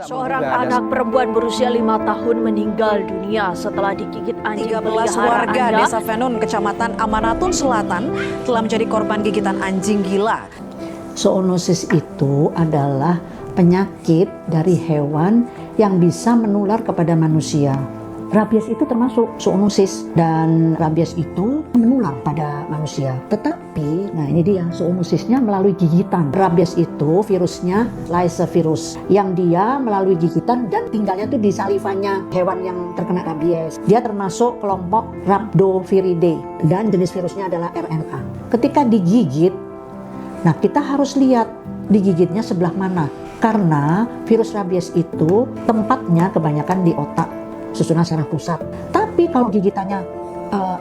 Seorang anak perempuan berusia 5 tahun meninggal dunia setelah digigit anjing 13 warga Desa Venun, Kecamatan Amanatun Selatan telah menjadi korban gigitan anjing gila. Zoonosis itu adalah penyakit dari hewan yang bisa menular kepada manusia. Rabies itu termasuk zoonosis dan rabies itu menular pada manusia. Tetapi, nah ini dia zoonosisnya melalui gigitan. Rabies itu virusnya Lyme virus yang dia melalui gigitan dan tinggalnya tuh di salivanya hewan yang terkena rabies. Dia termasuk kelompok Rhabdoviridae dan jenis virusnya adalah RNA. Ketika digigit, nah kita harus lihat digigitnya sebelah mana. Karena virus rabies itu tempatnya kebanyakan di otak, susunan saraf pusat. Tapi kalau gigitannya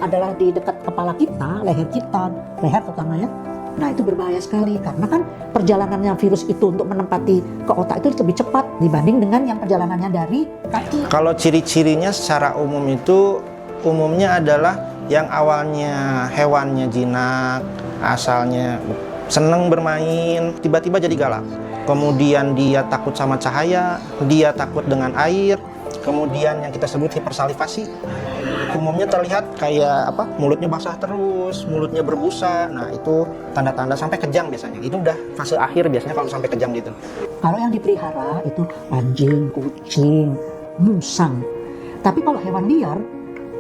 adalah di dekat kepala kita, leher terutama ya, nah itu berbahaya sekali karena kan perjalanannya virus itu untuk menempati ke otak itu lebih cepat dibanding dengan yang perjalanannya dari kaki. Kalau ciri-cirinya secara umum itu umumnya adalah yang awalnya hewannya jinak, asalnya seneng bermain, tiba-tiba jadi galak. Kemudian dia takut sama cahaya, dia takut dengan air. Kemudian yang kita sebut hipersalivasi, umumnya terlihat kayak mulutnya basah terus, mulutnya berbusa. Nah itu tanda-tanda sampai kejang biasanya. Itu udah fase akhir biasanya kalau sampai kejang gitu. Kalau yang dipelihara itu anjing, kucing, musang. Tapi kalau hewan liar,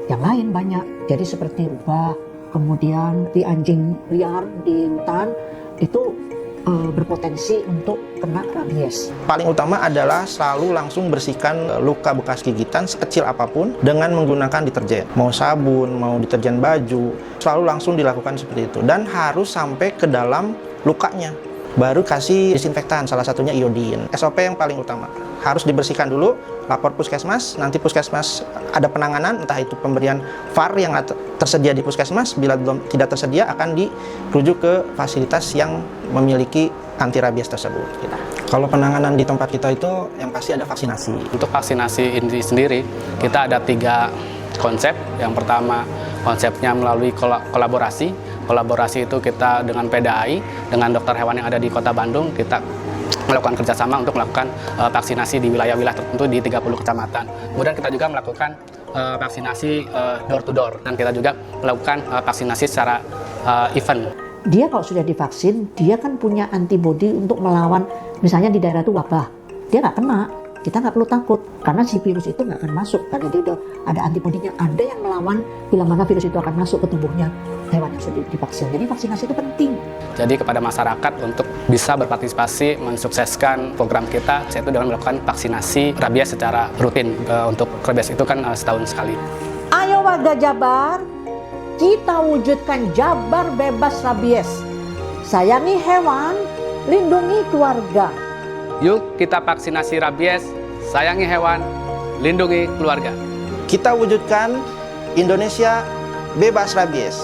yang lain banyak. Jadi seperti rubah, kemudian di anjing liar di hutan itu berpotensi untuk kena rabies. Paling utama adalah selalu langsung bersihkan luka bekas gigitan sekecil apapun dengan menggunakan deterjen. Mau sabun, mau deterjen baju, selalu langsung dilakukan seperti itu. Dan harus sampai ke dalam lukanya. Baru kasih disinfektan, salah satunya iodin. SOP yang paling utama. Harus dibersihkan dulu, lapor puskesmas, nanti puskesmas ada penanganan, entah itu pemberian VAR yang tersedia di puskesmas, bila belum tidak tersedia akan dirujuk ke fasilitas yang memiliki anti rabies tersebut. Kalau penanganan di tempat kita itu yang pasti ada vaksinasi. Untuk vaksinasi ini sendiri, kita ada 3 konsep. Yang pertama, konsepnya melalui kolaborasi. Kolaborasi itu kita dengan PDAI, dengan dokter hewan yang ada di Kota Bandung, kita melakukan kerjasama untuk melakukan vaksinasi di wilayah-wilayah tertentu di 30 kecamatan. Kemudian kita juga melakukan vaksinasi door to door, dan kita juga melakukan vaksinasi secara event. Dia kalau sudah divaksin, dia kan punya antibodi untuk melawan, misalnya di daerah itu wabah, dia nggak kena. Kita nggak perlu takut karena si virus itu nggak akan masuk karena dia udah ada antibodinya. Ada yang melawan bila mana virus itu akan masuk ke tubuhnya hewan yang sudah divaksin. Jadi vaksinasi itu penting. Jadi kepada masyarakat untuk bisa berpartisipasi mensukseskan program kita, yaitu dengan melakukan vaksinasi rabies secara rutin. Untuk rabies itu kan setahun sekali. Ayo warga Jabar, kita wujudkan Jabar bebas rabies. Sayangi hewan, lindungi keluarga. Yuk kita vaksinasi rabies, sayangi hewan, lindungi keluarga. Kita wujudkan Indonesia bebas rabies.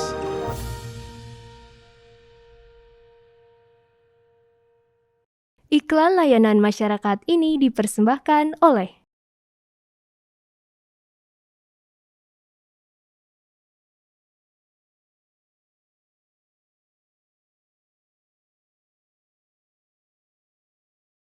Iklan layanan masyarakat ini dipersembahkan oleh